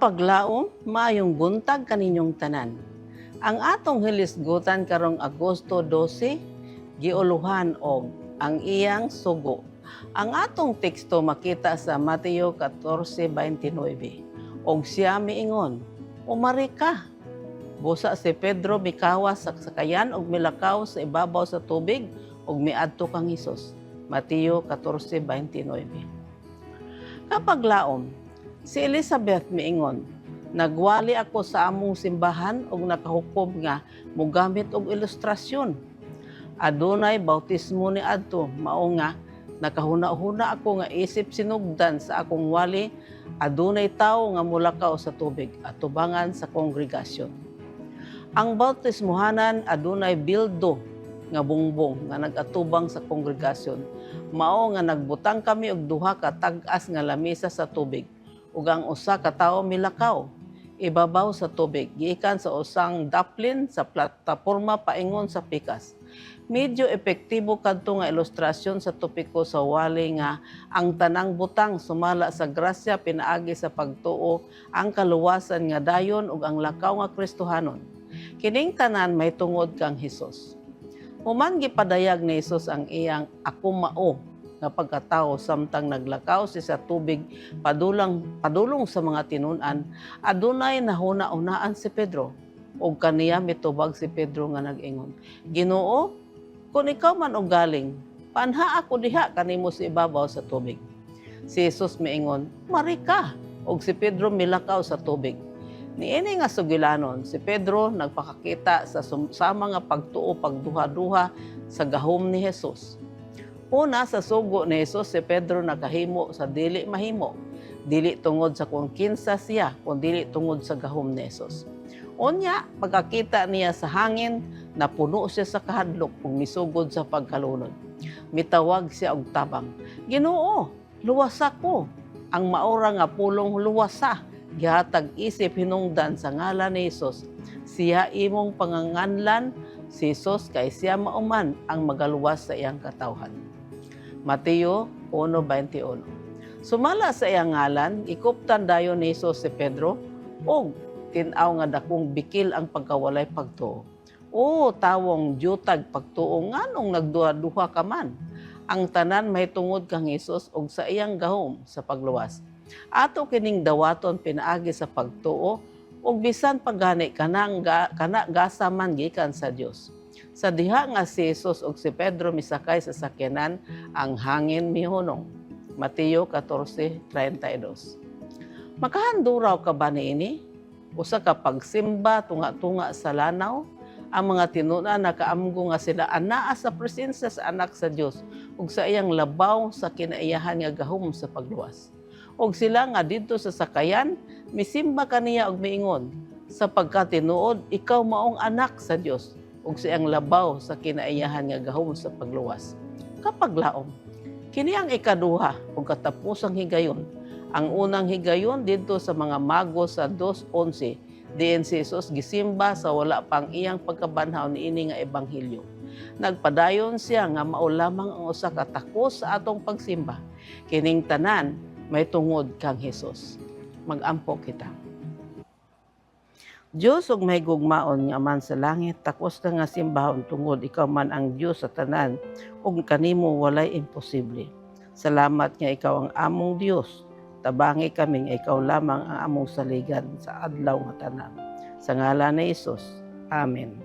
Kapaglaom, maayong buntag kaninyong tanan. Ang atong hilisgutan karong Agosto 12, giuluhan og ang iyang sugo. Ang atong teksto makita sa Mateo 14:29. Og siya miingon, "Umari ka." Busa si Pedro mikawas sa sakayan og milakaw sa ibabaw sa tubig og miadto kang Hesus. Mateo 14:29. Kapaglaom, si Elizabeth miingon, "Nagwali ako sa among simbahan og nakahukom nga mogamit og ilustrasyon. Adunay bautismo ni adto, mao nga nakahuna-huna ako nga isip sinugdan sa akong wali, adunay tawo nga mulakaw sa tubig at tubangan sa kongregasyon." Ang bautismohanan adunay bildo nga bungbong nga nagatubang sa kongregasyon. Mao nga nagbutang kami og duha ka tag-as nga lamisa sa tubig ug ang usa ka tawo milakaw ibabaw sa tubig gikan sa usang daplin sa plataporma paingon sa pikas. Medyo epektibo kadto nga ilustrasyon sa topiko sa wali nga ang tanang butang sumala sa grasya pinaagi sa pagtuo, ang kaluwasan nga dayon ug ang lakaw nga Kristohanon. Kining tanan may tungod kang Hesus. Human gipadayag ni Hesus ang iyang "ako mao" nga pagkatao samtang naglakaw siya sa tubig padulong sa mga tinun-an, adunay nahuna-unaan si Pedro ug kaniya mitubag si Pedro nga nag-ingon, "Ginoo, kung ikaw man og galing, panha ako diha kanimo sa ibabaw sa tubig." Si Hesus miingon, "Mari ka." Ug si Pedro milakaw sa tubig. Niini nga sugilanon, si Pedro nagpakakita sa sama nga pagtuo pagduha-duha sa gahom ni Hesus. Una sa sugo ni Hesus, si Pedro nakahimo sa dili mahimo, dili tungod sa kung kinsa siya, kundi tungod sa gahom ni Hesus. Unya, pagkakita niya sa hangin, napuno siya sa kahadlok ug misugod sa pagkalunod. Mitawag siya og tabang, "Ginoo, luwasa ko." Ang maura nga pulong luwasa gihatag isip hinungdan sa ngalan ni Hesus. Siya imong panganganlan si Hesus kay siya mauman ang magaluwas sa iyang katawhan. Mateo 1:21. Sumala sa iyang ngalan, ikuptan dayon ni Hesus si Pedro og tin-aw nga dakong bikil ang pagkawalay pagtuo. "O tawong diutag pagtuo, nganong nagduha-duha ka man? Ang tanan may tungod kang Hesus og sa iyang gahom sa pagluwas. Ato kining dawaton pinaagi sa pagtuo ug bisan pagani kana gasa man gikan sa Dios." Sa diha nga si Hesus ug si Pedro misakay sa sakyanan, ang hangin mihunong. Mateo 14:32. Makahanduraw ka ba niini? Usa ka pagsimba tunga-tunga sa lanaw, ang mga tinuna nakaamgo nga sila anaa sa presensya sa anak sa Dios ug sa iyang labaw sa kinaiyahan nga gahom sa pagluwas. Og sila nga didto sa sakayan, misimba kaniya og miingon, "Sapagkat tinuod ikaw maong anak sa Dios ug sa iyang labaw sa kinaiyahan nga gahom sa pagluwas." Kapaglaom, kini ang ikaduha ug katapusang higayon. Ang unang higayon didto sa mga mago sa 2:11, diin si Hesus gisimba sa wala pang iyang pagkabanhaw niini nga ebanghelyo. Nagpadayon siya nga mao lamang ang usa ka takos sa atong pagsimba. Kining tanan may tungod kang Hesus. Mag-ampo kita. Diyos ug may gugmaon nga man sa langit, takos na nga simbahon tungod ikaw man ang Diyos sa tanan ug kanimo walay imposible. Salamat nga ikaw ang among Diyos. Tabangi kami nga ikaw lamang ang among saligan sa adlaw nga tanan. Sa ngalan ni Hesus. Amen.